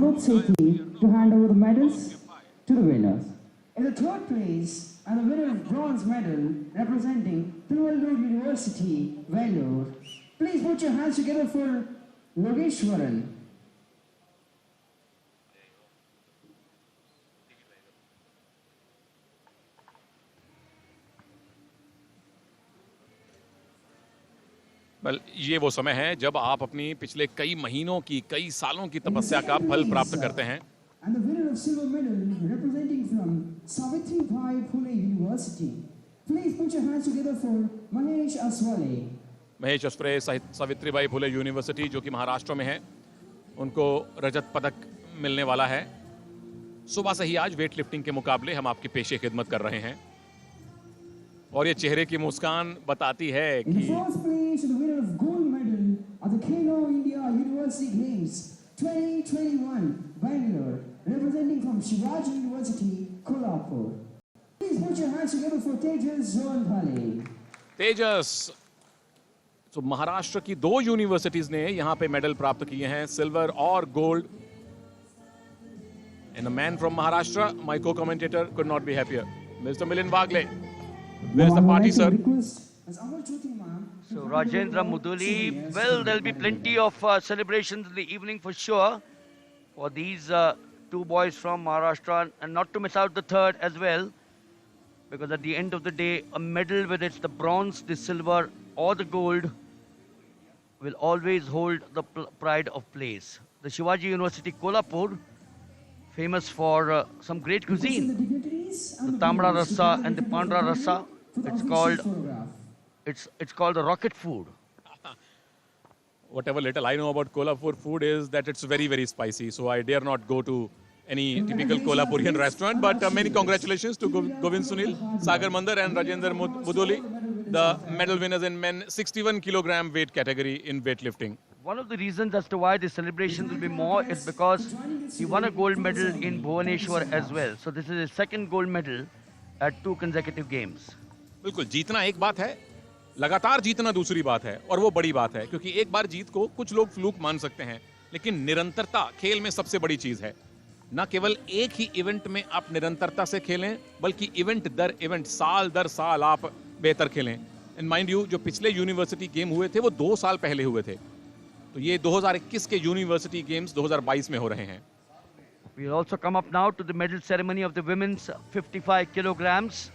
Vinod Sethi to hand over the medals to the winners. In the third place, and the winner of bronze medal representing Tiruvallur University, Vellore. Please put your hands together for Yogeshwaran. ये वो समय है जब आप अपनी पिछले कई महीनों की, कई सालों की तपस्या का फल प्राप्त करते हैं। And the winner of silver medal representing from Savitribai Phule University. Please put your hands together for Mahesh Aswale. Mahesh Aspre Savitribai Phule university जो कि महाराष्ट्र में है, उनको रजत पदक मिलने वाला है। सुबह से ही आज वेट लिफ्टिंग के मुकाबले हम आपकी पेशे खिदमत कर रहे हैं और ये चेहरे की मुस्कान बताती है कि In the first place, the winner of gold medal at the Khelo India University Games 2021, Bangalore, representing from Shivaji University, Kolhapur. Please put your hands together for Tejas Zonthale. तेजस। तो महाराष्ट्र की 2 यूनिवर्सिटीज ने यहां पे मेडल प्राप्त किए हैं, silver और gold. And a man from Maharashtra, my co-commentator, could not be happier. Mr. Milind Wagle, where's the party, sir? So Rajendra Muduli, well, there'll be plenty of celebrations in the evening for sure for these 2 boys from Maharashtra, and not to miss out the third as well, because at the end of the day, a medal, whether it's the bronze, the silver or the gold, will always hold the pride of place. The Shivaji University Kolhapur, famous for some great cuisine, the Tamra Rasa and the Pandra Rasa. It's called the rocket food. Whatever little I know about Kolhapur food is that it's very, very spicy. So I dare not go to any typical Kolhapurian restaurant. But many congratulations to Govind Sunil, Sagar Mandar and Rajendra Muduli, the medal winners in men 61 kilogram weight category in weightlifting. One of the reasons as to why the celebration will be more is because he won a gold medal in Bhubaneswar as well. So this is his second gold medal at 2 consecutive games. बिल्कुल, जीतना एक बात है, लगातार जीतना दूसरी बात है, और वो बड़ी बात है क्योंकि एक बार जीत को कुछ लोग फ्लूक मान सकते हैं, लेकिन निरंतरता खेल में सबसे बड़ी चीज है। ना केवल एक ही इवेंट में आप निरंतरता से खेलें, बल्कि इवेंट दर इवेंट, साल दर साल आप बेहतर खेलें। एंड माइंड यू, जो पिछले यूनिवर्सिटी गेम हुए थे वो 2 साल पहले हुए थे, तो ये 2021 के यूनिवर्सिटी गेम्स 2022 में हो रहे हैं। We'll also come up now to the medal ceremony of the women's 55 kilograms.